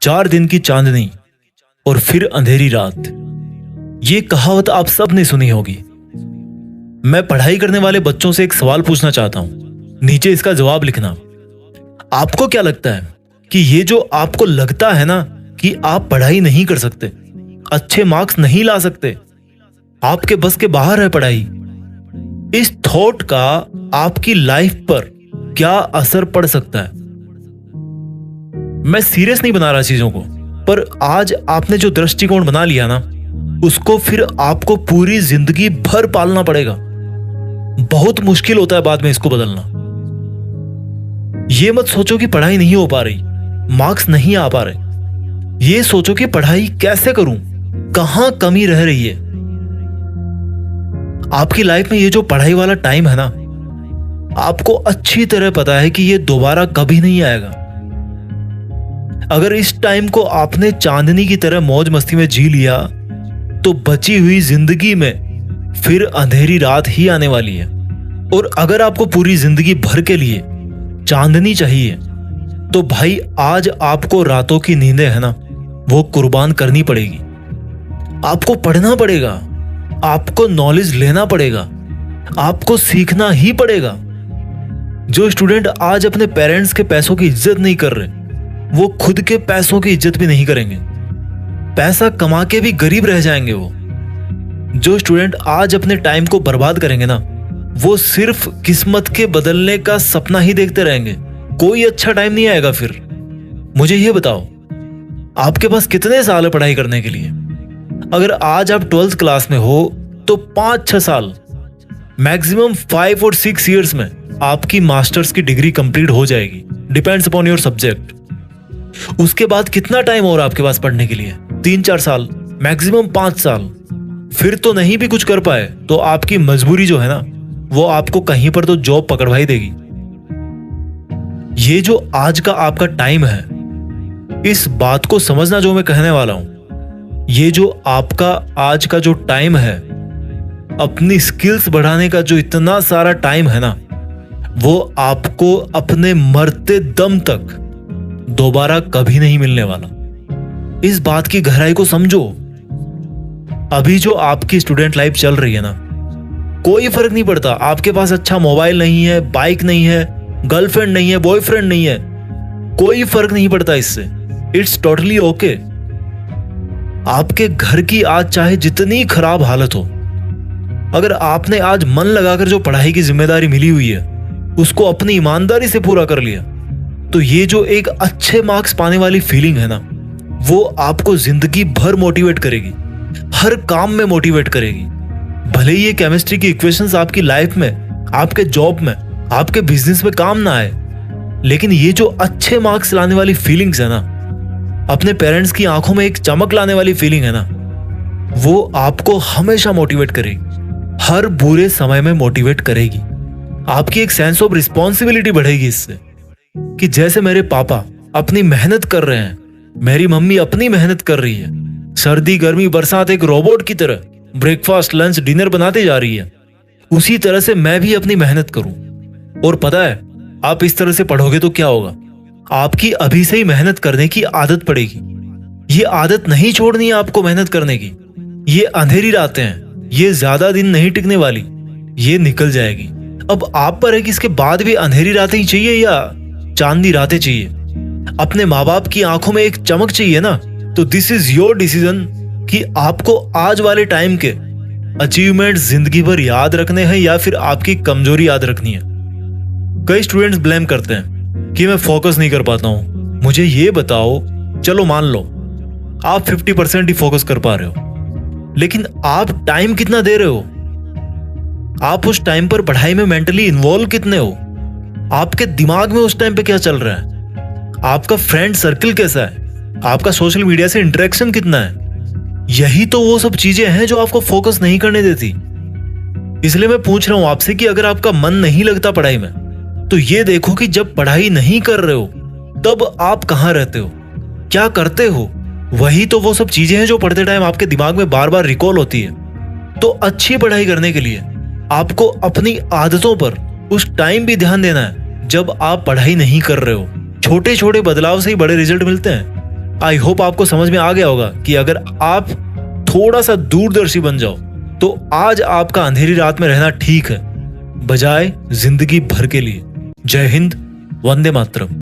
4 दिन की चांदनी और फिर अंधेरी रात। ये कहावत आप सब ने सुनी होगी। मैं पढ़ाई करने वाले बच्चों से एक सवाल पूछना चाहता हूं, नीचे इसका जवाब लिखना। आपको क्या लगता है कि ये जो आपको लगता है ना कि आप पढ़ाई नहीं कर सकते, अच्छे मार्क्स नहीं ला सकते, आपके बस के बाहर है पढ़ाई, इस थॉट का आपकी लाइफ पर क्या असर पड़ सकता है? मैं सीरियस नहीं बना रहा चीजों को, पर आज आपने जो दृष्टिकोण बना लिया ना, उसको फिर आपको पूरी जिंदगी भर पालना पड़ेगा। बहुत मुश्किल होता है बाद में इसको बदलना। ये मत सोचो कि पढ़ाई नहीं हो पा रही, मार्क्स नहीं आ पा रहे। ये सोचो कि पढ़ाई कैसे करूं, कहां कमी रह रही है। आपकी लाइफ में ये जो पढ़ाई वाला टाइम है ना, आपको अच्छी तरह पता है कि ये दोबारा कभी नहीं आएगा। अगर इस टाइम को आपने चांदनी की तरह मौज मस्ती में जी लिया, तो बची हुई जिंदगी में फिर अंधेरी रात ही आने वाली है। और अगर आपको पूरी जिंदगी भर के लिए चांदनी चाहिए, तो भाई आज आपको रातों की नींदें है ना, वो कुर्बान करनी पड़ेगी। आपको पढ़ना पड़ेगा, आपको नॉलेज लेना पड़ेगा, आपको सीखना ही पड़ेगा। जो स्टूडेंट आज अपने पेरेंट्स के पैसों की इज्जत नहीं कर रहे, वो खुद के पैसों की इज्जत भी नहीं करेंगे। पैसा कमा के भी गरीब रह जाएंगे वो। जो स्टूडेंट आज अपने टाइम को बर्बाद करेंगे ना, वो सिर्फ किस्मत के बदलने का सपना ही देखते रहेंगे। कोई अच्छा टाइम नहीं आएगा फिर। मुझे ये बताओ, आपके पास कितने साल है पढ़ाई करने के लिए? अगर आज आप 12th क्लास में हो तो 5-6 साल, मैक्सिमम 5 और 6 इयर्स में आपकी मास्टर्स की डिग्री कंप्लीट हो जाएगी। Depends upon your subject. उसके बाद कितना टाइम और आपके पास पढ़ने के लिए? 3-4 साल, मैक्सिमम 5 साल। फिर तो नहीं भी कुछ कर पाए तो आपकी मजबूरी जो है ना, वो आपको कहीं पर तो जॉब पकड़वाई देगी। ये जो आज का आपका टाइम है, इस बात को समझना जो मैं कहने वाला हूं। ये जो आपका आज का जो टाइम है, अपनी स्किल्स बढ़ाने का जो इतना सारा टाइम है ना, वो आपको अपने मरते दम तक दोबारा कभी नहीं मिलने वाला। इस बात की गहराई को समझो। अभी जो आपकी स्टूडेंट लाइफ चल रही है ना, कोई फर्क नहीं पड़ता आपके पास अच्छा मोबाइल नहीं है, बाइक नहीं है, गर्लफ्रेंड नहीं है, बॉयफ्रेंड नहीं है, कोई फर्क नहीं पड़ता इससे। It's totally okay. आपके घर की आज चाहे जितनी खराब हालत हो, अगर आपने आज मन लगाकर जो पढ़ाई की जिम्मेदारी मिली हुई है, उसको अपनी ईमानदारी से पूरा कर लिया, तो ये जो एक अच्छे मार्क्स पाने वाली फीलिंग है ना, वो आपको जिंदगी भर मोटिवेट करेगी, हर काम में मोटिवेट करेगी। भले ही ये केमिस्ट्री की इक्वेशंस आपकी लाइफ में, आपके जॉब में, आपके बिजनेस में काम ना आए, लेकिन ये जो अच्छे मार्क्स लाने वाली फीलिंग्स है ना, अपने पेरेंट्स की आंखों में एक चमक लाने वाली फीलिंग है ना, वो आपको हमेशा मोटिवेट करेगी, हर बुरे समय में मोटिवेट करेगी। आपकी एक सेंस ऑफ रिस्पॉन्सिबिलिटी बढ़ेगी इससे, कि जैसे मेरे पापा अपनी मेहनत कर रहे हैं, मेरी मम्मी अपनी मेहनत कर रही है, सर्दी गर्मी बरसात एक रोबोट की तरह ब्रेकफास्ट लंच डिनर बनाते जा रही है, उसी तरह से मैं भी अपनी मेहनत करूं। और पता है, आप इस तरह से पढ़ोगे तो क्या होगा, आपकी अभी से ही मेहनत करने की आदत पड़ेगी। ये आदत नहीं छोड़नी है आपको मेहनत करने की। ये अंधेरी रातें हैं, ये ज्यादा दिन नहीं टिकने वाली, ये निकल जाएगी। अब आप पर है कि इसके बाद भी अंधेरी रातें ही चाहिए या चांदनी रातें चाहिए। अपने माँ बाप की आंखों में एक चमक चाहिए ना, तो दिस इज योर डिसीजन कि आपको आज वाले टाइम के अचीवमेंट जिंदगी भर याद रखने हैं या फिर आपकी कमजोरी याद रखनी है। कई स्टूडेंट्स ब्लेम करते हैं कि मैं फोकस नहीं कर पाता हूं। मुझे ये बताओ, चलो मान लो आप 50% ही फोकस कर पा रहे हो, लेकिन आप टाइम कितना दे रहे हो? आप उस टाइम पर पढ़ाई में मेंटली इन्वॉल्व कितने हो? आपके दिमाग में उस टाइम पे क्या चल रहा है? आपका फ्रेंड सर्कल कैसा है? आपका सोशल मीडिया से इंटरेक्शन कितना है? यही तो वो सब चीजें हैं जो आपको फोकस नहीं करने देती। इसलिए मैं पूछ रहा हूं आपसे कि अगर आपका मन नहीं लगता पढ़ाई में, तो ये देखो कि जब पढ़ाई नहीं कर रहे हो तब आप कहां रहते हो, क्या करते हो। वही तो वो सब चीजें हैं जो पढ़ते टाइम आपके दिमाग में बार बार रिकॉल होती है। तो अच्छी पढ़ाई करने के लिए आपको अपनी आदतों पर उस टाइम भी ध्यान देना है जब आप पढ़ाई नहीं कर रहे हो। छोटे छोटे बदलाव से ही बड़े रिजल्ट मिलते हैं। आई होप आपको समझ में आ गया होगा कि अगर आप थोड़ा सा दूरदर्शी बन जाओ तो आज आपका अंधेरी रात में रहना ठीक है, बजाय जिंदगी भर के लिए। जय हिंद, वंदे मातरम।